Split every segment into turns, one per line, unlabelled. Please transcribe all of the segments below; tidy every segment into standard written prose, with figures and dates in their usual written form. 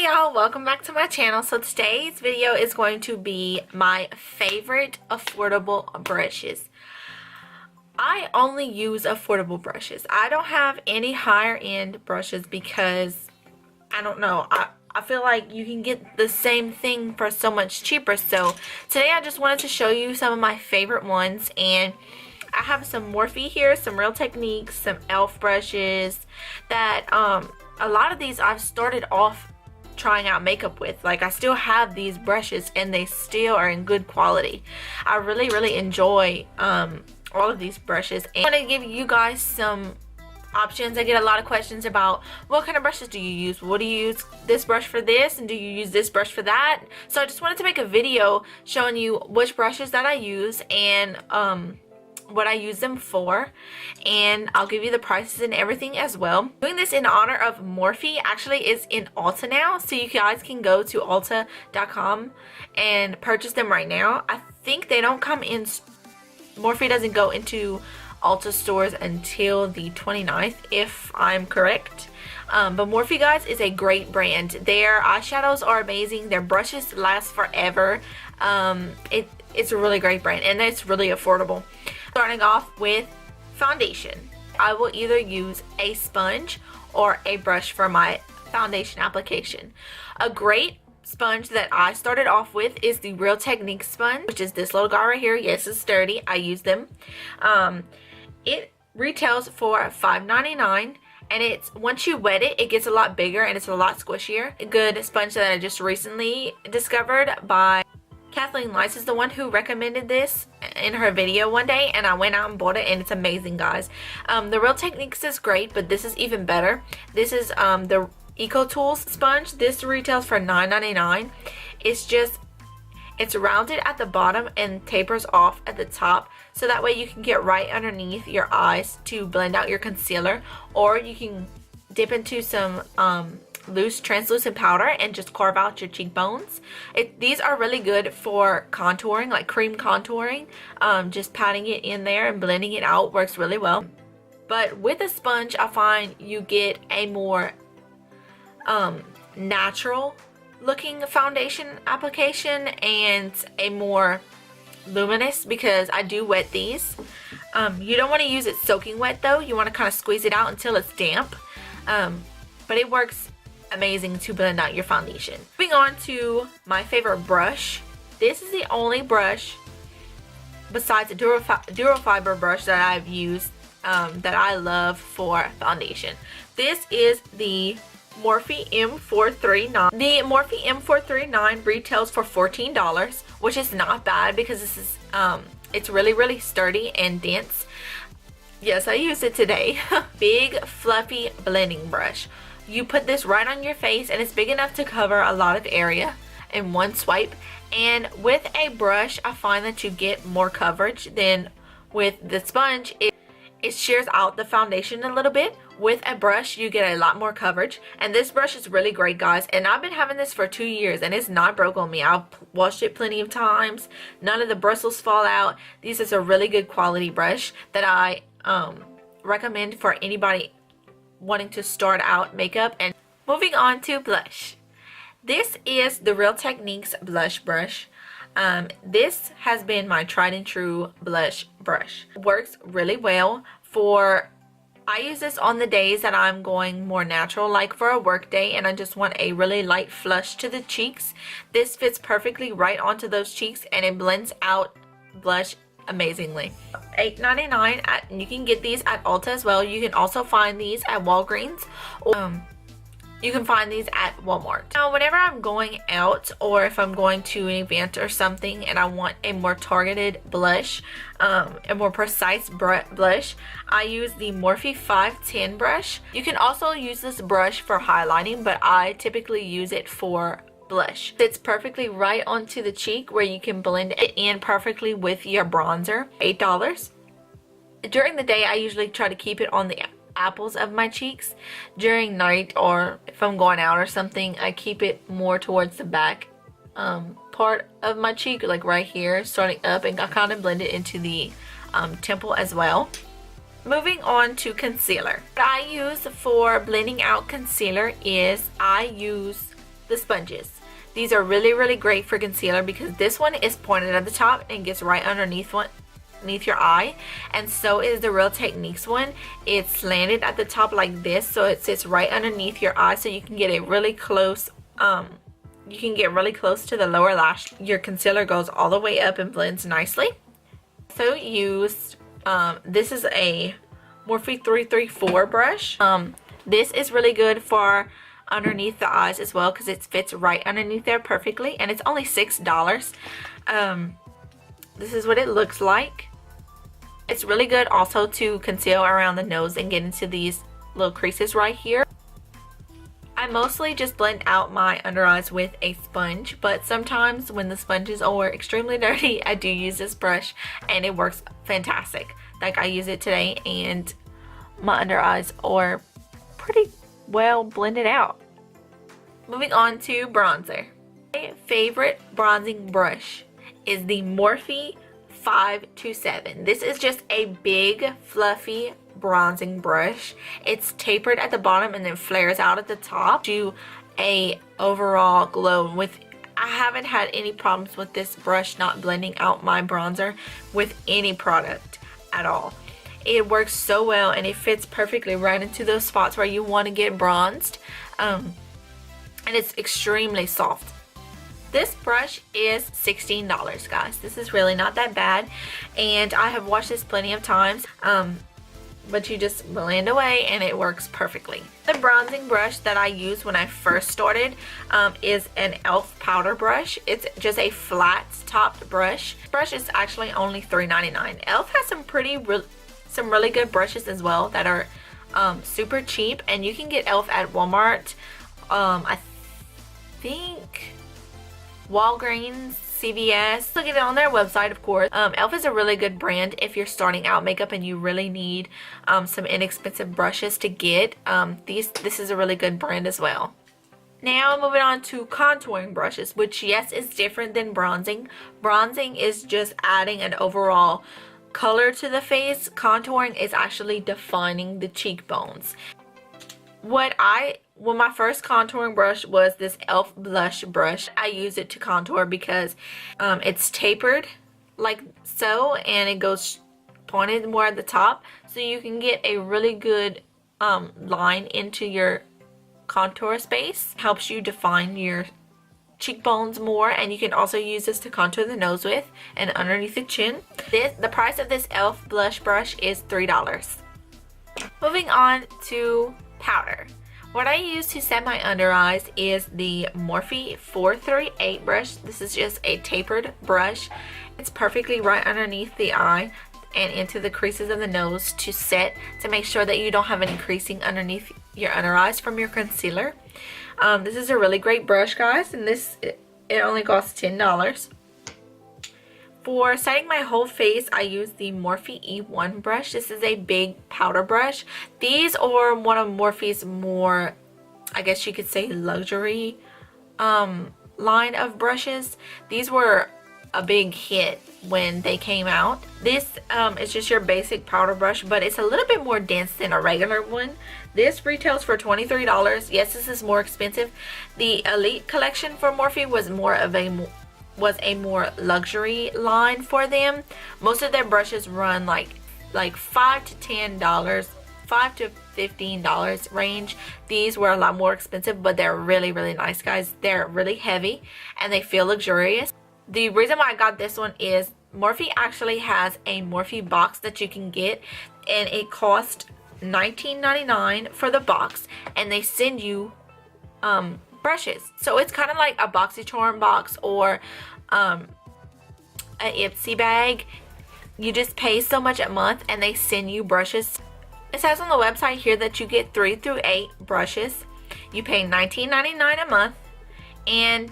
Hi y'all, welcome back to my channel. So today's video is going to be my favorite affordable brushes. I only use affordable brushes. I don't have any higher end brushes because I don't know, I feel like you can get the same thing for so much cheaper. So today I just wanted to show you some of my favorite ones, and I have some Morphe here, some Real Techniques, some e.l.f. brushes that a lot of these I've started off trying out makeup with. Like, I still have these brushes and they still are in good quality. I really enjoy all of these brushes, and I want to give you guys some options. I get a lot of questions about what kind of brushes do you use, what do you use this brush for this, and do you use this brush for that. So I just wanted to make a video showing you which brushes that I use and what I use them for, and I'll give you the prices and everything as well. Doing this in honor of Morphe. Actually is in Ulta now, so you guys can go to ulta.com and purchase them right now. I think they don't come in, Morphe doesn't go into Ulta stores until the 29th if I'm correct. But Morphe, guys, is a great brand. Their eyeshadows are amazing, their brushes last forever. It's a really great brand, and it's really affordable. Starting off with foundation, I will either use a sponge or a brush for my foundation application. A great sponge that I started off with is the Real Techniques sponge, which is this little guy right here. Yes, it's sturdy. I use them. It retails for $5.99, and it's, once you wet it, it gets a lot bigger and it's a lot squishier. A good sponge that I just recently discovered by Kathleen Lice is the one who recommended this in her video one day, and I went out and bought it, and it's amazing, guys. The Real Techniques is great, but this is even better. This is the Eco Tools sponge. This retails for $9.99. It's rounded at the bottom and tapers off at the top, so that way you can get right underneath your eyes to blend out your concealer, or you can dip into some loose translucent powder and just carve out your cheekbones. These are really good for contouring, like cream contouring. Just patting it in there and blending it out works really well. But with a sponge, I find you get a more natural looking foundation application and a more luminous, because I do wet these. You don't want to use it soaking wet though. You want to kind of squeeze it out until it's damp. But it works amazing to blend out your foundation. Moving on to my favorite brush. This is the only brush besides the Duralfiber brush that I've used that I love for foundation. This is the Morphe M439. The Morphe M439 retails for $14, which is not bad because this is it's really sturdy and dense. Yes, I used it today. Big fluffy blending brush. You put this right on your face, and it's big enough to cover a lot of area in one swipe. And with a brush, I find that you get more coverage than with the sponge. It shears out the foundation a little bit. With a brush, you get a lot more coverage, and this brush is really great, guys. And I've been having this for 2 years, and it's not broke on me. I've washed it plenty of times. None of the bristles fall out. This is a really good quality brush that I recommend for anybody wanting to start out makeup. And moving on to blush. This is the Real Techniques blush brush. This has been my tried and true blush brush. Works really well for, I use this on the days that I'm going more natural, like for a work day, and I just want a really light flush to the cheeks. This fits perfectly right onto those cheeks, and it blends out blush amazingly. $8.99. You can get these at Ulta as well. You can also find these at Walgreens, or you can find these at Walmart. Now, whenever I'm going out, or if I'm going to an event or something and I want a more targeted blush, a more precise blush, I use the Morphe 510 brush. You can also use this brush for highlighting, but I typically use it for blush. It's perfectly right onto the cheek where you can blend it in perfectly with your bronzer. $8. During the day, I usually try to keep it on the apples of my cheeks. During night, or if I'm going out or something, I keep it more towards the back part of my cheek, like right here, starting up, and I kind of blend it into the temple as well. Moving on to concealer. What I use for blending out concealer is I use the sponges. These are really, really great for concealer because this one is pointed at the top and gets right underneath your eye, and so is the Real Techniques one. It's slanted at the top like this, so it sits right underneath your eye, so you can get a really close you can get really close to the lower lash. Your concealer goes all the way up and blends nicely. So used this is a Morphe 334 brush. This is really good for underneath the eyes as well because it fits right underneath there perfectly, and it's only $6. This is what it looks like. It's really good also to conceal around the nose and get into these little creases right here. I mostly just blend out my under eyes with a sponge, but sometimes when the sponges are extremely dirty, I do use this brush and it works fantastic. Like I use it today and my under eyes are pretty well blended out. Moving on to bronzer. My favorite bronzing brush is the Morphe 527. This is just a big fluffy bronzing brush. It's tapered at the bottom and then flares out at the top to a overall glow. I haven't had any problems with this brush not blending out my bronzer with any product at all. It works so well and it fits perfectly right into those spots where you want to get bronzed, and it's extremely soft. This brush is $16, guys. This is really not that bad, and I have washed this plenty of times, but you just blend away and it works perfectly. The bronzing brush that I used when I first started is an e.l.f. powder brush. It's just a flat topped brush. This brush is actually only $3.99. e.l.f. has some really good brushes as well that are super cheap, and you can get e.l.f. at Walmart, I think Walgreens, CVS. Look at it on their website, of course. e.l.f. is a really good brand if you're starting out makeup and you really need some inexpensive brushes to get. This is a really good brand as well. Now moving on to contouring brushes, which yes is different than bronzing. Bronzing is just adding an overall color to the face. Contouring is actually defining the cheekbones. When my first contouring brush was this e.l.f. blush brush, I use it to contour because it's tapered like so, and it goes pointed more at the top, so you can get a really good line into your contour space. Helps you define your cheekbones more, and you can also use this to contour the nose with and underneath the chin. The price of this e.l.f. blush brush is $3. Moving on to powder. What I use to set my under eyes is the Morphe 438 brush. This is just a tapered brush. It's perfectly right underneath the eye and into the creases of the nose to set, to make sure that you don't have any creasing underneath your under eyes from your concealer. This is a really great brush, guys, and it only costs $10. For setting my whole face, I use the Morphe E1 brush. This is a big powder brush. These are one of Morphe's more, I guess you could say, luxury line of brushes. These were a big hit when they came out. This is just your basic powder brush, but it's a little bit more dense than a regular one. This retails for $23. Yes, this is more expensive. The Elite collection for Morphe was a more luxury line for them. Most of their brushes run like $5 to $10, $5 to $15 range. These were a lot more expensive, but they're really, really nice, guys. They're really heavy and they feel luxurious. The reason why I got this one is Morphe actually has a Morphe box that you can get, and it costs $19.99 for the box, and they send you brushes. So it's kind of like a BoxyCharm box or a Ipsy bag. You just pay so much a month and they send you brushes. It says on the website here that you get 3 through 8 brushes. You pay $19.99 a month, and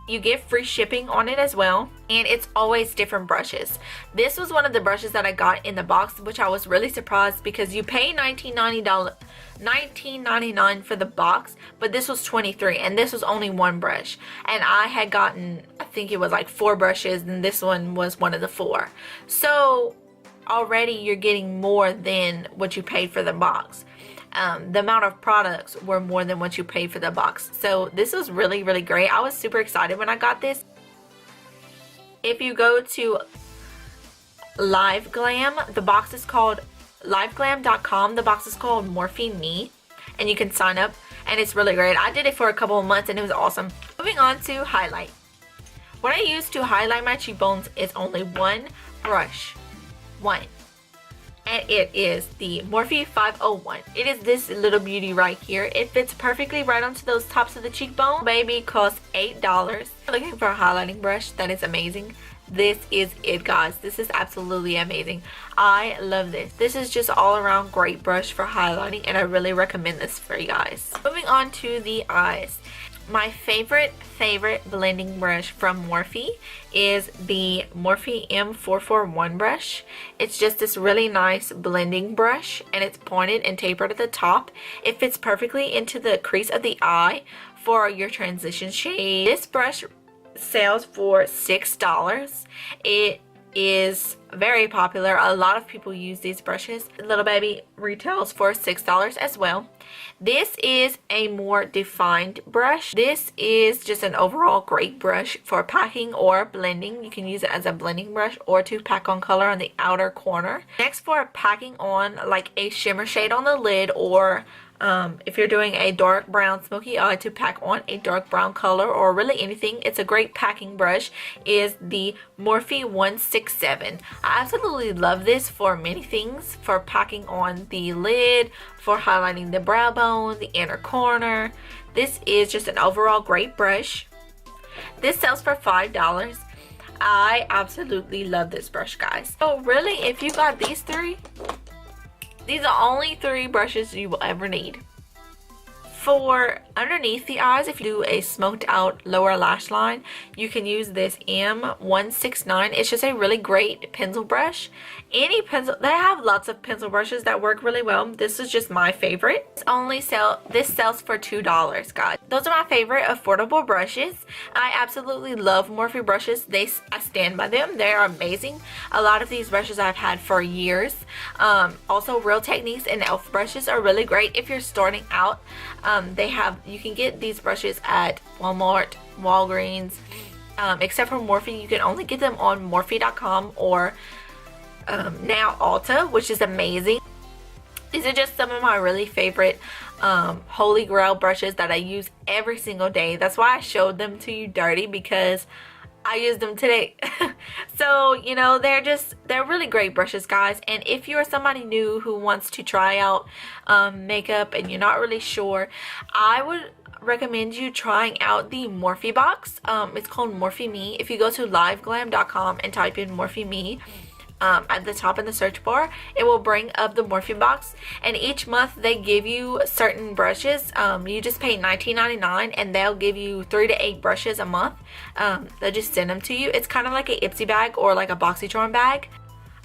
you get free shipping on it as well, and it's always different brushes. This was one of the brushes that I got in the box, which I was really surprised because you pay $19.99 for the box, but this was $23, and this was only one brush. And I had gotten, I think it was like 4 brushes, and this one was one of the 4. So already you're getting more than what you paid for the box. the amount of products were more than what you paid for the box. So this was really, really great. I was super excited when I got this. If you go to Live Glam, the box is called liveglam.com. The box is called MorpheMe, and you can sign up, and it's really great. I did it for a couple of months and it was awesome. Moving on to highlight. What I use to highlight my cheekbones is only one brush. One. And it is the Morphe 501. It is this little beauty right here. It fits perfectly right onto those tops of the cheekbone. Baby, costs $8. Looking for a highlighting brush that is amazing. This is it, guys. This is absolutely amazing. I love this. This is just all around great brush for highlighting, and I really recommend this for you guys. Moving on to the eyes. My favorite blending brush from Morphe is the Morphe M441 brush. It's just this really nice blending brush, and it's pointed and tapered at the top. It fits perfectly into the crease of the eye for your transition shade. This brush sells for $6. It is very popular. A lot of people use these brushes. Little baby retails for $6 as well. This is a more defined brush. This is just an overall great brush for packing or blending. You can use it as a blending brush or to pack on color on the outer corner. Next, for packing on like a shimmer shade on the lid, or if you're doing a dark brown smoky eye, to pack on a dark brown color, or really anything, it's a great packing brush, is the Morphe 167. I absolutely love this for many things, for packing on the lid, for highlighting the brow bone, the inner corner. This is just an overall great brush. This sells for $5. I absolutely love this brush, guys. So really, if you got these three, these are only 3 brushes you will ever need. For underneath the eyes, if you do a smoked out lower lash line, you can use this M169. It's just a really great pencil brush. Any pencil, they have lots of pencil brushes that work really well. This is just my favorite. This sells for $2, guys. Those are my favorite affordable brushes. I absolutely love Morphe brushes. I stand by them. They are amazing. A lot of these brushes I've had for years. Also, Real Techniques and e.l.f. brushes are really great if you're starting out. You can get these brushes at Walmart, Walgreens, except for Morphe. You can only get them on Morphe.com or now Ulta, which is amazing. These are just some of my really favorite holy grail brushes that I use every single day. That's why I showed them to you dirty, because I use them today. So, you know, they're really great brushes, guys. And if you're somebody new who wants to try out makeup and you're not really sure, I would recommend you trying out the Morphe box. It's called MorpheMe. If you go to liveglam.com and type in MorpheMe, at the top in the search bar, it will bring up the Morphe box, and each month they give you certain brushes. You just pay $19.99 and they'll give you 3 to 8 brushes a month. They'll just send them to you. It's kind of like a Ipsy bag or like a BoxyCharm bag.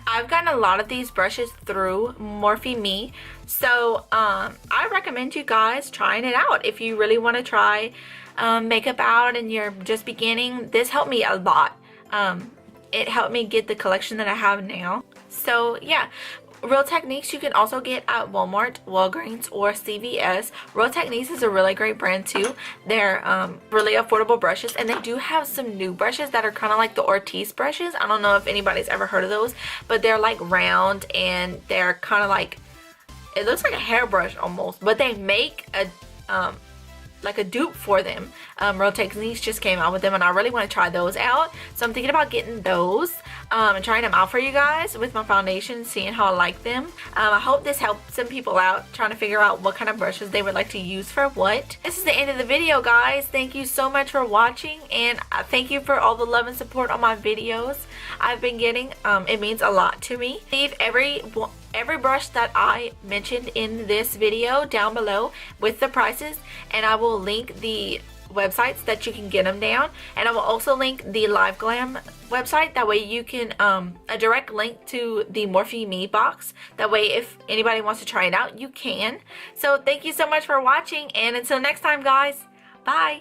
I've gotten a lot of these brushes through MorpheMe, so I recommend you guys trying it out. If you really want to try makeup out and you're just beginning, this helped me a lot. It helped me get the collection that I have now. So yeah, Real Techniques you can also get at Walmart, Walgreens, or CVS. Real Techniques is a really great brand too. They're really affordable brushes, and they do have some new brushes that are kind of like the Ortiz brushes. I don't know if anybody's ever heard of those, but they're like round and they're kind of like, it looks like a hairbrush almost, but they make a like a dupe for them. Real Techniques just came out with them, and I really want to try those out, so I'm thinking about getting those and trying them out for you guys with my foundation, seeing how I like them. I hope this helped some people out trying to figure out what kind of brushes they would like to use for what. This is the end of the video, guys. Thank you so much for watching, and thank you for all the love and support on my videos I've been getting. It means a lot to me. Leave every brush that I mentioned in this video down below with the prices, and I will link the websites that you can get them down, and I will also link the Live Glam website. That way you can a direct link to the MorpheMe box. That way if anybody wants to try it out, you can. So thank you so much for watching, and until next time, guys, bye.